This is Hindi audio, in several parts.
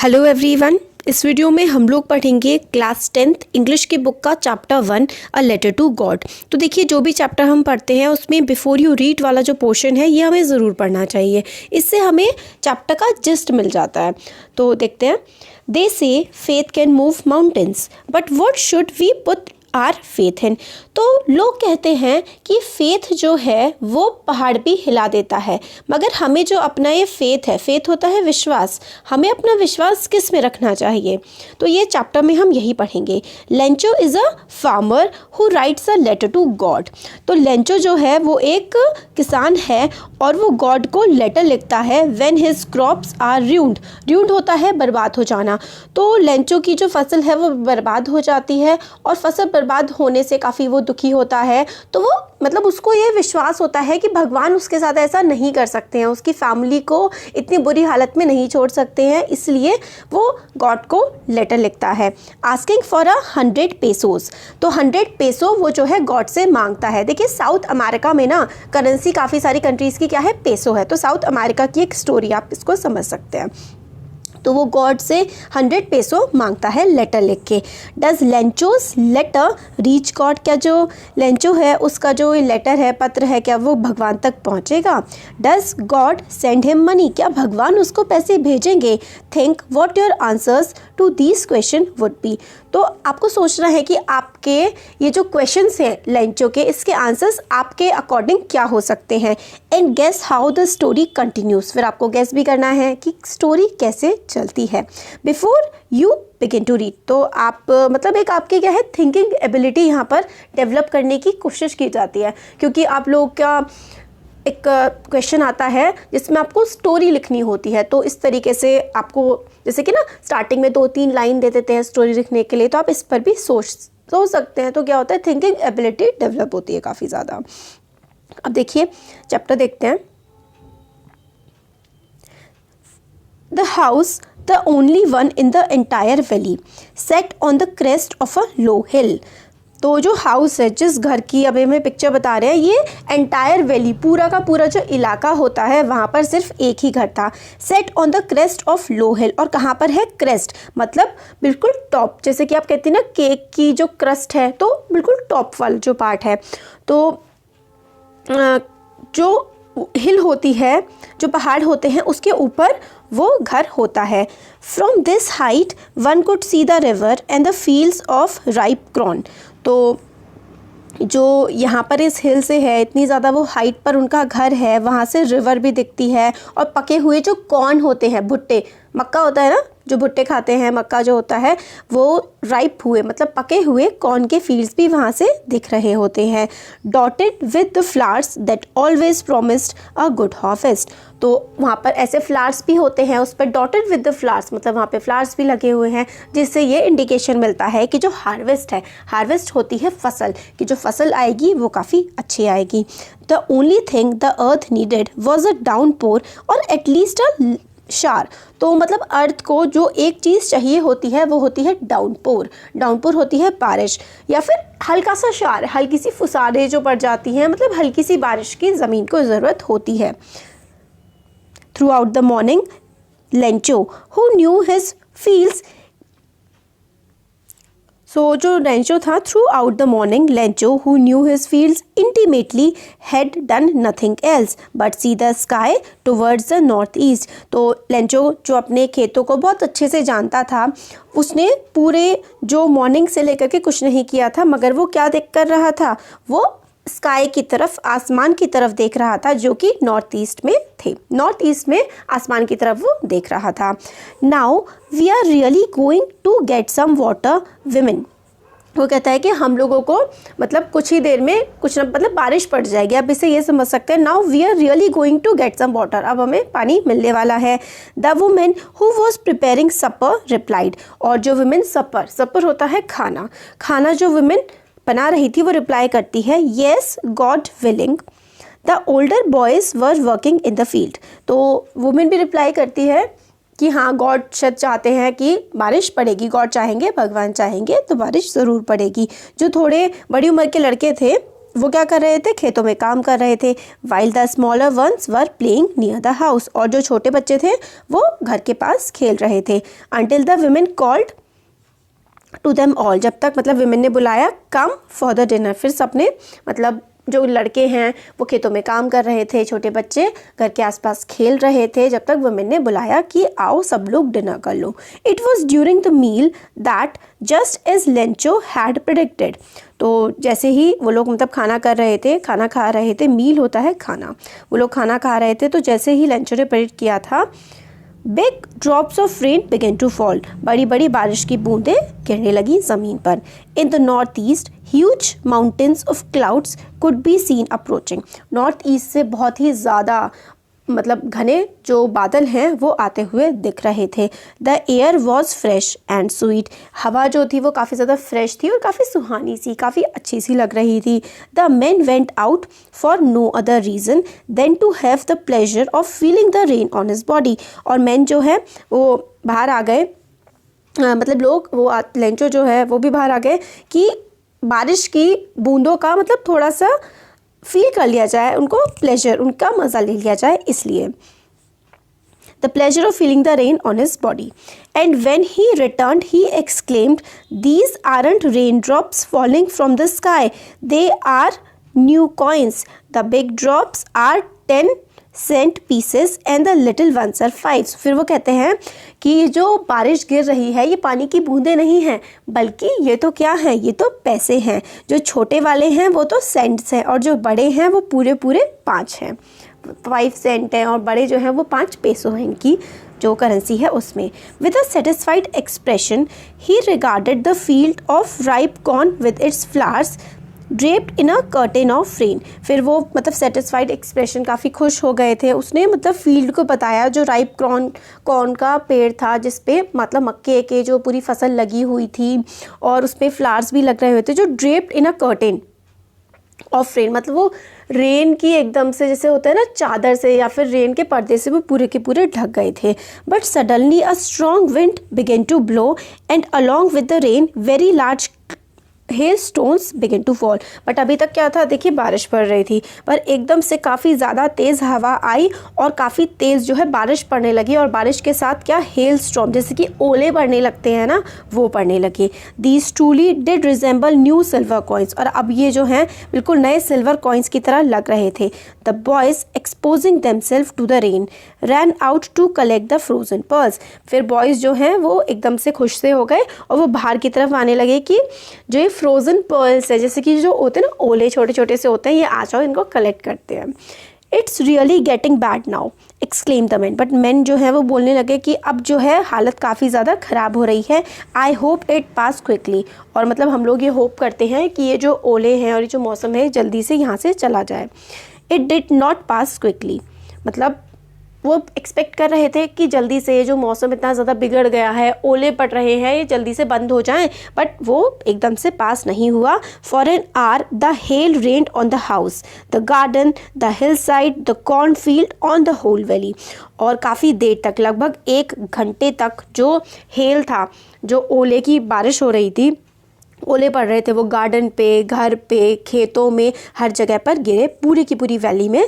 Hello everyone. इस वीडियो में हम लोग पढ़ेंगे क्लास 10th इंग्लिश की बुक का chapter 1 a letter to God. तो देखिए, जो भी चैप्टर हम पढ़ते हैं उसमें बिफोर यू रीड वाला जो पोर्शन है ये हमें ज़रूर पढ़ना चाहिए। इससे हमें चैप्टर का जिस्ट मिल जाता है। तो देखते हैं। They say faith can move mountains but what should we put our faith in. तो लोग कहते हैं कि फेथ जो है वो पहाड़ भी हिला देता है, मगर हमें जो अपना ये फेथ है, फेथ होता है विश्वास, हमें अपना विश्वास किस में रखना चाहिए। तो ये चैप्टर में हम यही पढ़ेंगे। Lencho is a farmer who writes a letter to God. तो लेंचो जो है वो एक किसान है और वो गॉड को लेटर लिखता है when his crops are ruined. Ruined होता है बर्बाद हो जाना। तो लेंचो की जो फसल है वो बर्बाद हो जाती है और फसल बर्बाद होने से काफ़ी वो दुखी होता है। तो वो मतलब उसको ये विश्वास होता है कि भगवान उसके साथ ऐसा नहीं कर सकते हैं, उसकी फैमिली को इतनी बुरी हालत में नहीं छोड़ सकते हैं, इसलिए वो गॉड को लेटर लिखता है आस्किंग फॉर 100 पेसोस। तो 100 पेसो वो जो है गॉड से मांगता है। देखिए, साउथ अमेरिका में ना करेंसी काफ़ी सारी कंट्रीज़ की क्या है, पेसो है। तो साउथ अमेरिका की एक स्टोरी आप इसको समझ सकते हैं। तो वो गॉड से 100 पेसो मांगता है लेटर लिख के। Does Lencho's letter reach God. क्या जो लेंचो है उसका जो लेटर है, पत्र है, क्या वो भगवान तक पहुंचेगा। Does God send him money. क्या भगवान उसको पैसे भेजेंगे। Think what your answers to this question would be. तो आपको सोचना है कि आपके ये जो क्वेश्चंस हैं लेंचो के, इसके आंसर्स आपके अकॉर्डिंग क्या हो सकते हैं। And guess how the story continues. फिर आपको गेस भी करना है कि स्टोरी कैसे चलती है before you begin to read. तो आप मतलब एक आपकी क्या है, थिंकिंग एबिलिटी यहाँ पर डेवलप करने की कोशिश की जाती है, क्योंकि आप लोग का एक क्वेश्चन आता है जिसमें आपको स्टोरी लिखनी होती है। तो इस तरीके से आपको, जैसे कि ना स्टार्टिंग में 2-3 लाइन दे देते हैं स्टोरी लिखने के लिए, तो आप इस पर भी सोच सकते हैं। तो क्या होता है, थिंकिंग एबिलिटी डेवलप होती है काफ़ी ज़्यादा। अब देखिए चैप्टर देखते हैं। The house, the only one in the entire valley, set on the crest of a low hill. तो जो हाउस है, जिस घर की अभी हमें पिक्चर बता रहे हैं, ये एंटायर वैली, पूरा का पूरा जो इलाका होता है वहाँ पर सिर्फ एक ही घर था। Set on the crest of low hill. और कहाँ पर है क्रेस्ट, मतलब बिल्कुल टॉप। जैसे कि आप कहते हैं ना केक की जो क्रस्ट है, तो बिल्कुल टॉप वाला जो पार्ट है। तो जो हिल होती है, जो पहाड़ होते हैं, उसके ऊपर वो घर होता है। From this height one could see the river and the fields of ripe corn. तो जो यहाँ पर इस हिल से है, इतनी ज़्यादा वो हाइट पर उनका घर है, वहाँ से रिवर भी दिखती है और पके हुए जो कॉर्न होते हैं, भुट्टे, मक्का होता है ना, जो भुट्टे खाते हैं, मक्का जो होता है वो राइप हुए मतलब पके हुए कॉर्न के फील्ड्स भी वहाँ से दिख रहे होते हैं। Dotted with the flowers that always promised a good harvest. तो वहाँ पर ऐसे फ्लावर्स भी होते हैं, उस पर डॉटेड विद द फ्लावर्स मतलब वहाँ पे फ्लावर्स भी लगे हुए हैं, जिससे ये इंडिकेशन मिलता है कि जो हार्वेस्ट है, हार्वेस्ट होती है फसल, कि जो फसल आएगी वो काफ़ी अच्छी आएगी। The only thing the earth needed was a downpour और एटलीस्ट अ शार। तो मतलब अर्थ को जो एक चीज़ चाहिए होती है वो होती है डाउनपोर। डाउनपोर होती है बारिश, या फिर हल्का सा शार, हल्की सी फुसारें जो पड़ जाती हैं, मतलब हल्की सी बारिश की ज़मीन को ज़रूरत होती है। Throughout the morning Lencho who knew his fields. सो जो लेंचो था, throughout the morning Lencho who knew his fields intimately had done nothing else but see the sky towards the north east. तो लेंचो जो अपने खेतों को बहुत अच्छे से जानता था, उसने पूरे जो मॉर्निंग से लेकर के कुछ नहीं किया था, मगर वो क्या देख कर रहा था, वो स्काई की तरफ, आसमान की तरफ देख रहा था, जो कि नॉर्थ ईस्ट में थे। नॉर्थ ईस्ट में आसमान की तरफ वो देख रहा था। Now we are really going to get some water women. वो कहता है कि हम लोगों को मतलब कुछ ही देर में कुछ न मतलब बारिश पड़ जाएगी। आप इसे ये समझ सकते हैं, now we are really going to get some water, अब हमें पानी मिलने वाला है। The woman who was preparing supper replied. और जो वुमेन, सपर, सपर होता है खाना, खाना जो वुमेन बना रही थी वो रिप्लाई करती है, yes God willing the older boys were working in the field. तो वुमेन भी रिप्लाई करती है कि हाँ, गॉड शायद चाहते हैं कि बारिश पड़ेगी, गॉड चाहेंगे, भगवान चाहेंगे तो बारिश ज़रूर पड़ेगी। जो थोड़े बड़ी उम्र के लड़के थे वो क्या कर रहे थे, खेतों में काम कर रहे थे। While the smaller ones were playing near the house, और जो छोटे बच्चे थे वो घर के पास खेल रहे थे। Until the women called to them all, जब तक मतलब विमेन ने बुलाया कम फॉर द डिनर, फिर सबने मतलब जो लड़के हैं वो खेतों में काम कर रहे थे, छोटे बच्चे घर के आसपास खेल रहे थे, जब तक वुमेन ने बुलाया कि आओ सब लोग डिनर कर लो। It was during the meal that just as Lencho had predicted, तो जैसे ही वो लोग मतलब खाना कर रहे थे, खाना खा रहे थे, मील होता है खाना, वो लोग खाना खा रहे थे, तो जैसे ही लेंचो ने प्रेडिक्ट किया था, big drops of rain began to fall, बड़ी बड़ी बारिश की बूंदें गिरने लगी ज़मीन पर। In the north east huge mountains of clouds could be seen approaching, north east से बहुत ही ज़्यादा मतलब घने जो बादल हैं वो आते हुए दिख रहे थे। The air was fresh and sweet, हवा जो थी वो काफ़ी ज़्यादा फ्रेश थी और काफ़ी सुहानी सी, काफ़ी अच्छी सी लग रही थी। The man went out for no other reason than to have the pleasure of feeling the rain on his body, और मैन जो है वो बाहर आ गए, मतलब लोग वो लेंचो जो है वो भी बाहर आ गए कि बारिश की बूंदों का मतलब थोड़ा सा फील कर लिया जाए, उनको प्लेजर, उनका मज़ा ले लिया जाए, इसलिए the pleasure of feeling the rain on his body. And when he returned he exclaimed, these aren't rain drops falling from the sky, they are new coins, the big drops are 10 cent pieces and the little ones are 5। फिर वो कहते हैं कि ये जो बारिश गिर रही है ये पानी की बूंदें नहीं हैं, बल्कि ये तो क्या है, ये तो पैसे हैं। जो छोटे वाले हैं वो तो सेंट्स हैं और जो बड़े हैं वो पूरे पूरे 5 हैं, 5 सेंट हैं, और बड़े जो हैं वो 5 पैसों हैं, इनकी जो करेंसी है उसमें। With a satisfied expression he regarded the field of ripe corn with its flowers draped in a curtain of rain. फिर वो मतलब सेटिस्फाइड एक्सप्रेशन, काफ़ी खुश हो गए थे। उसने मतलब फील्ड को बताया जो राइप कॉर्न का पेड़ था, जिस पे मतलब मक्के के जो पूरी फसल लगी हुई थी और उस पर फ्लावर्स भी लग रहे हुए थे, जो draped in a curtain of rain, मतलब वो रेन की एकदम से जैसे होता है ना चादर से या फिर रेन के पर्दे से वो पूरे के पूरे ढक गए थे। But suddenly a strong wind began to blow and along with the rain very large hail stones begin to fall. But अभी तक क्या था, देखिए बारिश पड़ रही थी, पर एकदम से काफ़ी ज़्यादा तेज़ हवा आई और काफ़ी तेज़ जो है बारिश पड़ने लगी, और बारिश के साथ क्या, हेल स्टॉर्म, जैसे कि ओले पड़ने लगते हैं ना, वो पड़ने लगे। These truly did resemble new silver coins, और अब ये जो हैं बिल्कुल नए सिल्वर कॉइन्स की तरह लग रहे थे। The boys exposing themselves to the rain ran out to collect the frozen pearls. फिर बॉयज़ जो हैं वो एकदम से खुश से हो गए और वो बाहर की तरफ आने लगे कि जो ये फ्रोज़न पर्ल्स है, जैसे कि जो होते हैं ना ओले छोटे छोटे से होते हैं, ये आ जाओ इनको कलेक्ट करते हैं। It's really getting bad now exclaim the man, but man जो है वो बोलने लगे कि अब जो है हालत काफ़ी ज़्यादा ख़राब हो रही है। I hope it pass quickly, और मतलब हम लोग ये होप करते हैं कि ये जो ओले हैं और ये जो मौसम है जल्दी से यहाँ से चला जाए। It did not pass quickly, मतलब वो एक्सपेक्ट कर रहे थे कि जल्दी से ये जो मौसम इतना ज़्यादा बिगड़ गया है, ओले पड़ रहे हैं, ये जल्दी से बंद हो जाएं, बट वो एकदम से पास नहीं हुआ। For an hour the hail rained on the house, the garden, the hill side, the corn field, on the whole valley. और काफ़ी देर तक, लगभग 1 घंटे तक जो हेल था, जो ओले की बारिश हो रही थी, ओले पड़ रहे थे, वो गार्डन पे, घर पे, खेतों में, हर जगह पर गिरे। पूरी की पूरी वैली में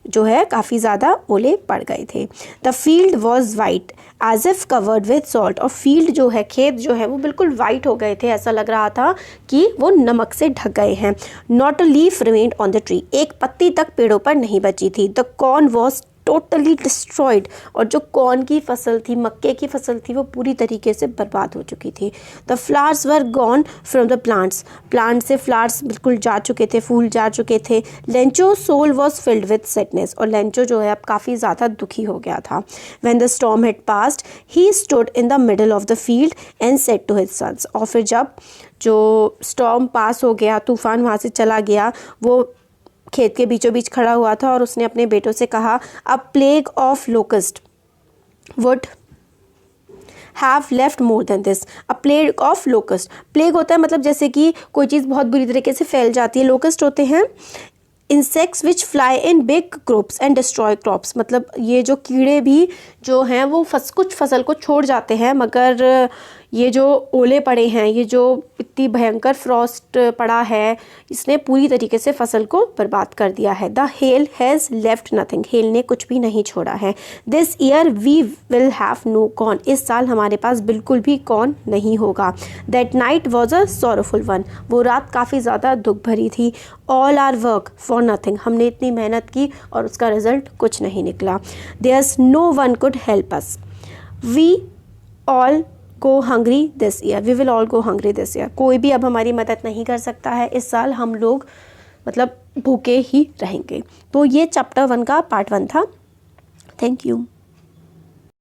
जो है काफ़ी ज़्यादा ओले पड़ गए थे। The field was white as if covered with salt, और फील्ड जो है, खेत जो है वो बिल्कुल वाइट हो गए थे, ऐसा लग रहा था कि वो नमक से ढक गए हैं। Not a leaf remained on the tree, एक पत्ती तक पेड़ों पर नहीं बची थी। The corn was totally destroyed, और जो कॉर्न की फसल थी, मक्के की फसल थी, वो पूरी तरीके से बर्बाद हो चुकी थी। The flowers were gone from the plants, plant से फ्लावर्स बिल्कुल जा चुके थे, फूल जा चुके थे। Lencho soul was filled with sadness, और लेंचो जो है अब काफ़ी ज़्यादा दुखी हो गया था। When the storm had passed he stood in the middle of the field and said to his sons, और फिर जब जो स्टॉर्म पास हो गया, तूफान वहाँ से चला गया, वो खेत के बीचों बीच खड़ा हुआ था और उसने अपने बेटों से कहा, अ plague of locust would have left more than this. A plague of locust, plague होता है मतलब जैसे कि कोई चीज़ बहुत बुरी तरीके से फैल जाती है। लोकस्ट होते हैं insects which fly in big groups and destroy crops, मतलब ये जो कीड़े भी जो हैं वो कुछ फसल को छोड़ जाते हैं, मगर ये जो ओले पड़े हैं, ये जो इतनी भयंकर फ्रॉस्ट पड़ा है, इसने पूरी तरीके से फसल को बर्बाद कर दिया है। The hail has left nothing, hail ने कुछ भी नहीं छोड़ा है। This year we will have no corn, इस साल हमारे पास बिल्कुल भी कॉर्न नहीं होगा। That night was a sorrowful one, वो रात काफ़ी ज़्यादा दुख भरी थी। All our work for nothing, हमने इतनी मेहनत की और उसका रिजल्ट कुछ नहीं निकला। There's no one could help us, we all go hungry this year, we will all go hungry this year, कोई भी अब हमारी मदद नहीं कर सकता है, इस साल हम लोग मतलब भूखे ही रहेंगे। तो ये चैप्टर 1 का पार्ट 1 था। Thank you.